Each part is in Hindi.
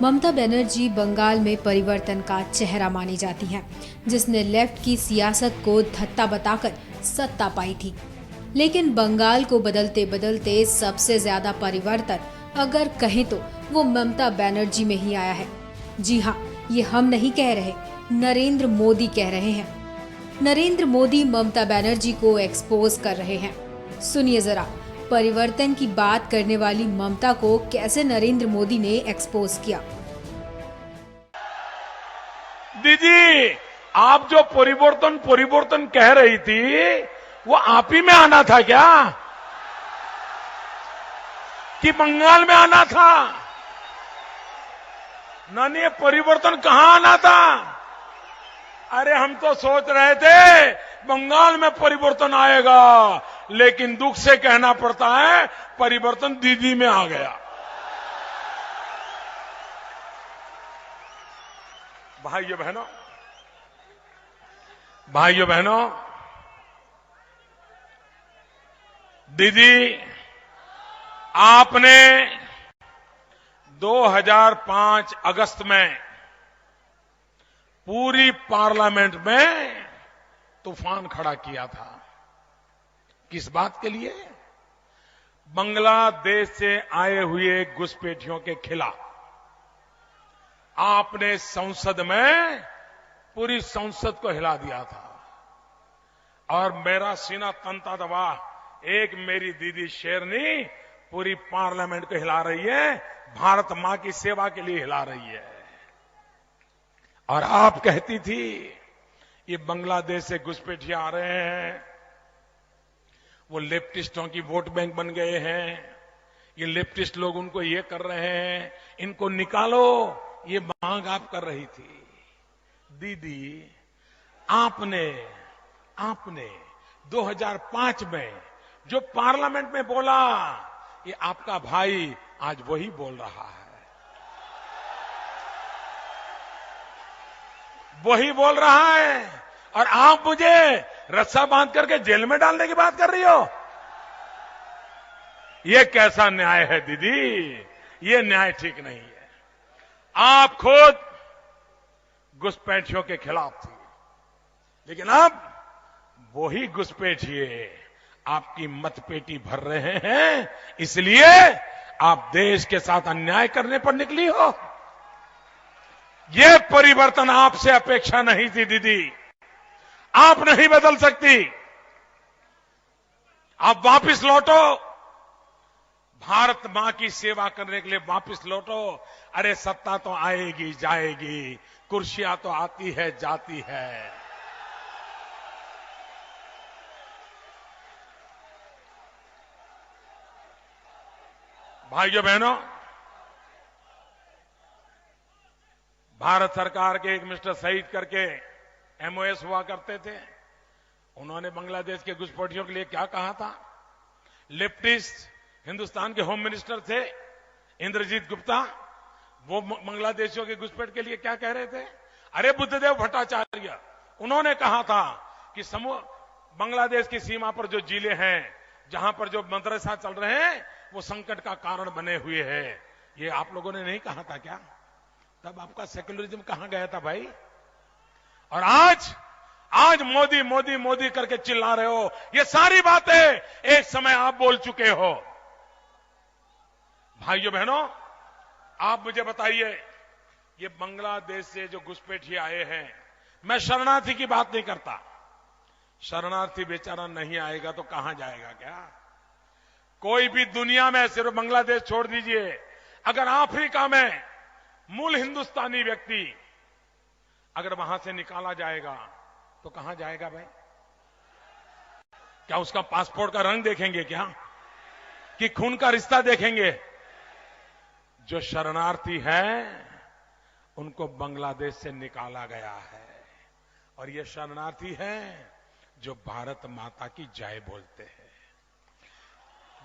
ममता बनर्जी बंगाल में परिवर्तन का चेहरा मानी जाती हैं, जिसने लेफ्ट की सियासत को धत्ता बताकर सत्ता पाई थी। लेकिन बंगाल को बदलते बदलते सबसे ज्यादा परिवर्तन अगर कहें तो वो ममता बनर्जी में ही आया है। जी हाँ, ये हम नहीं कह रहे, नरेंद्र मोदी कह रहे हैं। नरेंद्र मोदी ममता बनर्जी को एक्सपोज कर रहे हैं। सुनिए जरा, परिवर्तन की बात करने वाली ममता को कैसे नरेंद्र मोदी ने एक्सपोज किया। दीदी, आप जो परिवर्तन परिवर्तन कह रही थी, वो आप ही में आना था क्या? कि बंगाल में आना था? नानी, परिवर्तन कहां आना था? अरे हम तो सोच रहे थे बंगाल में परिवर्तन आएगा, लेकिन दुख से कहना पड़ता है परिवर्तन दीदी में आ गया। भाइयों बहनों, दीदी, आपने 2005 अगस्त में पूरी पार्लियामेंट में तूफान खड़ा किया था। किस बात के लिए? बांग्लादेश से आए हुए घुसपैठियों के खिलाफ। आपने संसद में पूरी संसद को हिला दिया था और मेरा सीना तनता दबा। एक मेरी दीदी शेरनी पूरी पार्लियामेंट को हिला रही है, भारत मां की सेवा के लिए हिला रही है। और आप कहती थी ये बांग्लादेश से घुसपैठिए आ रहे हैं, वो लेफ्टिस्टों की वोट बैंक बन गए हैं, ये लेफ्टिस्ट लोग उनको ये कर रहे हैं, इनको निकालो, ये मांग आप कर रही थी। दीदी, आपने 2005 में जो पार्लियामेंट में बोला, ये आपका भाई आज वही बोल रहा है, वही बोल रहा है। और आप मुझे रस्सा बांध करके जेल में डालने की बात कर रही हो। ये कैसा न्याय है दीदी? ये न्याय ठीक नहीं है। आप खुद घुसपैठियों के खिलाफ थी, लेकिन अब वही घुसपैठिए आपकी मतपेटी भर रहे हैं, इसलिए आप देश के साथ अन्याय करने पर निकली हो। ये परिवर्तन आपसे अपेक्षा नहीं थी दीदी, आप नहीं बदल सकती। आप वापस लौटो, भारत मां की सेवा करने के लिए वापस लौटो। अरे सत्ता तो आएगी जाएगी, कुर्सियां तो आती है जाती है। भाइयों बहनों, भारत सरकार के एक मिस्टर सईद करके एमओएस हुआ करते थे। उन्होंने बांग्लादेश के घुसपैठियों के लिए क्या कहा था? लेफ्टिस्ट हिंदुस्तान के होम मिनिस्टर थे इंद्रजीत गुप्ता, वो बांग्लादेशियों के घुसपैठ के लिए क्या कह रहे थे? अरे बुद्धदेव भट्टाचार्य, उन्होंने कहा था कि बांग्लादेश की सीमा पर जो जिले हैं, जहां पर जो मदरसा चल रहे हैं, वो संकट का कारण बने हुए हैं। ये आप लोगों ने नहीं कहा था क्या? तब आपका सेक्युलरिज्म कहां गया था भाई? और आज मोदी मोदी मोदी करके चिल्ला रहे हो। ये सारी बातें एक समय आप बोल चुके हो। भाइयों बहनों, आप मुझे बताइए, ये बांग्लादेश से जो घुसपैठिए आए हैं, मैं शरणार्थी की बात नहीं करता। शरणार्थी बेचारा नहीं आएगा तो कहां जाएगा? क्या कोई भी दुनिया में, सिर्फ बांग्लादेश छोड़ दीजिए, अगर अफ्रीका में मूल हिंदुस्तानी व्यक्ति अगर वहां से निकाला जाएगा तो कहां जाएगा भाई? क्या उसका पासपोर्ट का रंग देखेंगे क्या? कि खून का रिश्ता देखेंगे? जो शरणार्थी हैं, उनको बांग्लादेश से निकाला गया है, और ये शरणार्थी हैं जो भारत माता की जय बोलते हैं।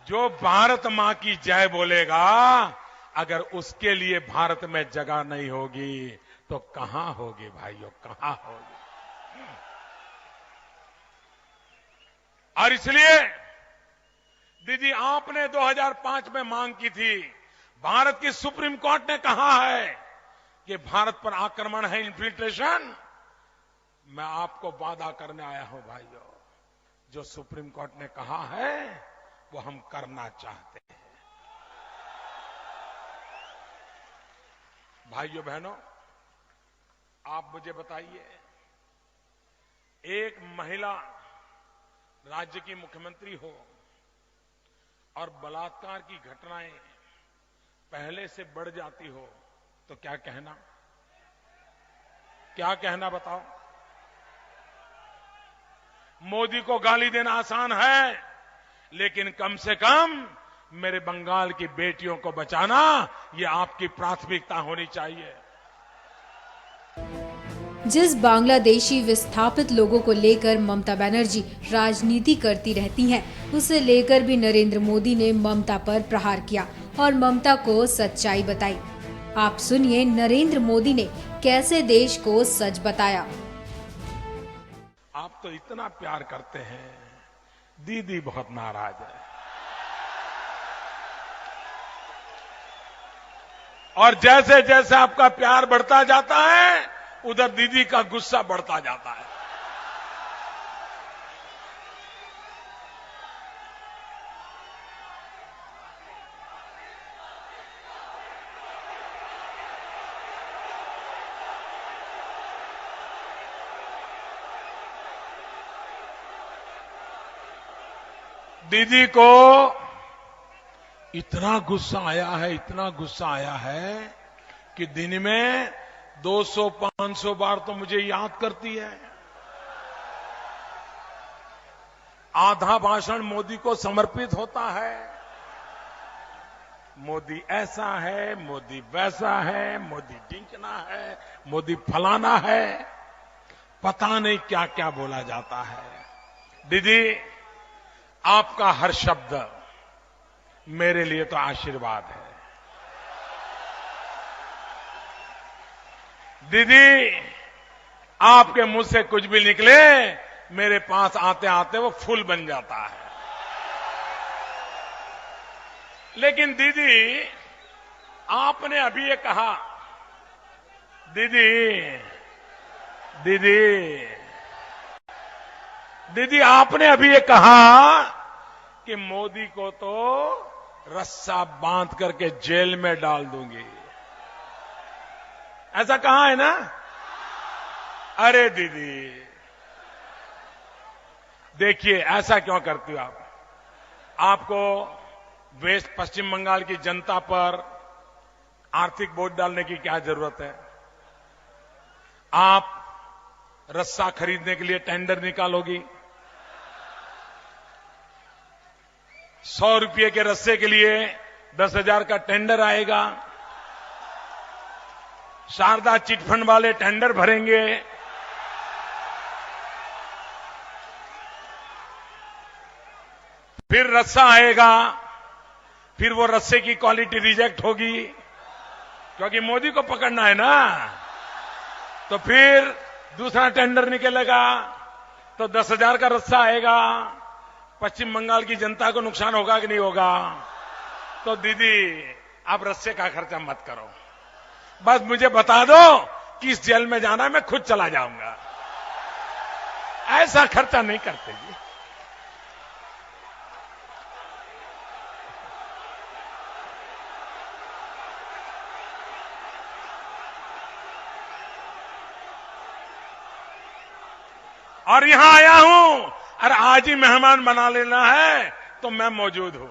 जो भारत मां की जय बोलेगा, अगर उसके लिए भारत में जगह नहीं होगी तो कहां होगी भाइयों, कहां होगी? और इसलिए दीदी, आपने 2005 में मांग की थी, भारत की सुप्रीम कोर्ट ने कहा है कि भारत पर आक्रमण है, इन्फिल्ट्रेशन, मैं आपको वादा करने आया हूं भाइयों, जो सुप्रीम कोर्ट ने कहा है वो हम करना चाहते हैं। भाइयों बहनों, आप मुझे बताइए, एक महिला राज्य की मुख्यमंत्री हो और बलात्कार की घटनाएं पहले से बढ़ जाती हो तो क्या कहना? क्या कहना बताओ? मोदी को गाली देना आसान है, लेकिन कम से कम मेरे बंगाल की बेटियों को बचाना ये आपकी प्राथमिकता होनी चाहिए। जिस बांग्लादेशी विस्थापित लोगों को लेकर ममता बनर्जी राजनीति करती रहती हैं, उसे लेकर भी नरेंद्र मोदी ने ममता पर प्रहार किया और ममता को सच्चाई बताई। आप सुनिए नरेंद्र मोदी ने कैसे देश को सच बताया। आप तो इतना प्यार करते हैं, दीदी बहुत नाराज है, और जैसे जैसे आपका प्यार बढ़ता जाता है उधर दीदी का गुस्सा बढ़ता जाता है। दीदी को इतना गुस्सा आया है, इतना गुस्सा आया है कि दिन में 200-500 बार तो मुझे याद करती है। आधा भाषण मोदी को समर्पित होता है। मोदी ऐसा है, मोदी वैसा है, मोदी ढिंचना है, मोदी फलाना है, पता नहीं क्या क्या बोला जाता है। दीदी, आपका हर शब्द मेरे लिए तो आशीर्वाद है। दीदी, आपके मुंह से कुछ भी निकले मेरे पास आते आते वो फूल बन जाता है। लेकिन दीदी, आपने अभी ये कहा, दीदी आपने अभी ये कहा कि मोदी को तो रस्सा बांध करके जेल में डाल दूंगी, ऐसा कहा है ना? अरे दीदी, देखिए ऐसा क्यों करती हो आप? आपको वेस्ट पश्चिम बंगाल की जनता पर आर्थिक बोझ डालने की क्या जरूरत है? आप रस्सा खरीदने के लिए टेंडर निकालोगी, 100 रुपये के रस्से के लिए 10,000 का टेंडर आएगा, शारदा चिटफंड वाले टेंडर भरेंगे, फिर रस्सा आएगा, फिर वो रस्से की क्वालिटी रिजेक्ट होगी, क्योंकि मोदी को पकड़ना है ना, तो फिर दूसरा टेंडर निकलेगा, तो 10,000 का रस्सा आएगा। पश्चिम बंगाल की जनता को नुकसान होगा कि नहीं होगा? तो दीदी, आप रस्से का खर्चा मत करो, बस मुझे बता दो किस जेल में जाना है, मैं खुद चला जाऊंगा। ऐसा खर्चा नहीं करते जी। और यहां आया हूं, अरे आज ही मेहमान बना लेना है तो मैं मौजूद हूं।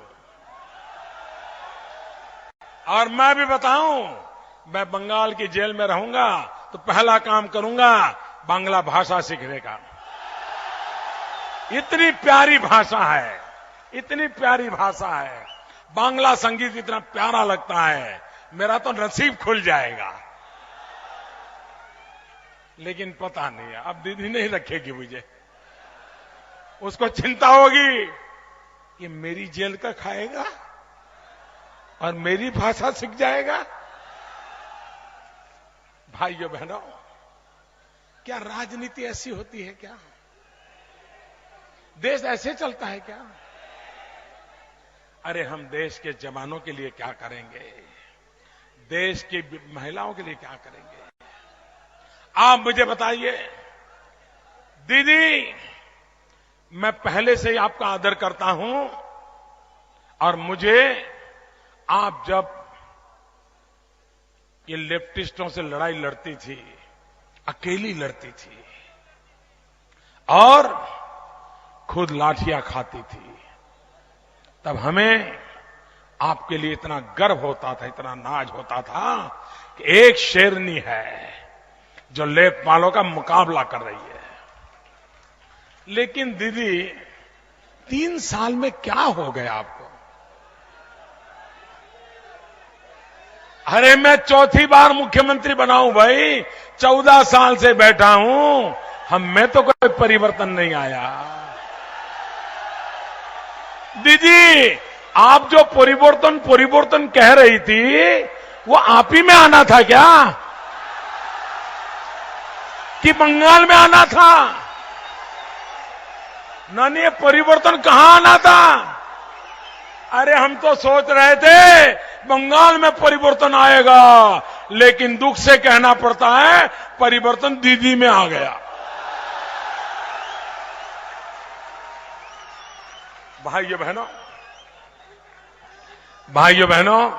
और मैं भी बताऊं, मैं बंगाल की जेल में रहूंगा तो पहला काम करूंगा बांग्ला भाषा सीखने का। इतनी प्यारी भाषा है, इतनी प्यारी भाषा है, बांग्ला संगीत इतना प्यारा लगता है, मेरा तो नसीब खुल जाएगा। लेकिन पता नहीं है, अब दीदी नहीं रखेगी मुझे, उसको चिंता होगी कि मेरी जेल का खाएगा और मेरी भाषा सीख जाएगा। भाइयों बहनों, क्या राजनीति ऐसी होती है क्या? देश ऐसे चलता है क्या? अरे हम देश के जवानों के लिए क्या करेंगे? देश की महिलाओं के लिए क्या करेंगे? आप मुझे बताइए। दीदी, मैं पहले से ही आपका आदर करता हूं और मुझे आप जब ये लेफ्टिस्टों से लड़ाई लड़ती थी, अकेली लड़ती थी और खुद लाठियां खाती थी, तब हमें आपके लिए इतना गर्व होता था, इतना नाज होता था कि एक शेरनी है जो लेखपालों का मुकाबला कर रही है। लेकिन दीदी, 3 साल में क्या हो गया आपको? अरे मैं चौथी बार मुख्यमंत्री बना हूं भाई, 14 साल से बैठा हूं, हम में तो कोई परिवर्तन नहीं आया। दीदी, आप जो परिवर्तन कह रही थी, वो आप ही में आना था क्या? कि बंगाल में आना था? नानी, ये परिवर्तन कहां आना था? अरे हम तो सोच रहे थे बंगाल में परिवर्तन आएगा, लेकिन दुख से कहना पड़ता है परिवर्तन दीदी में आ गया। भाइयों बहनों,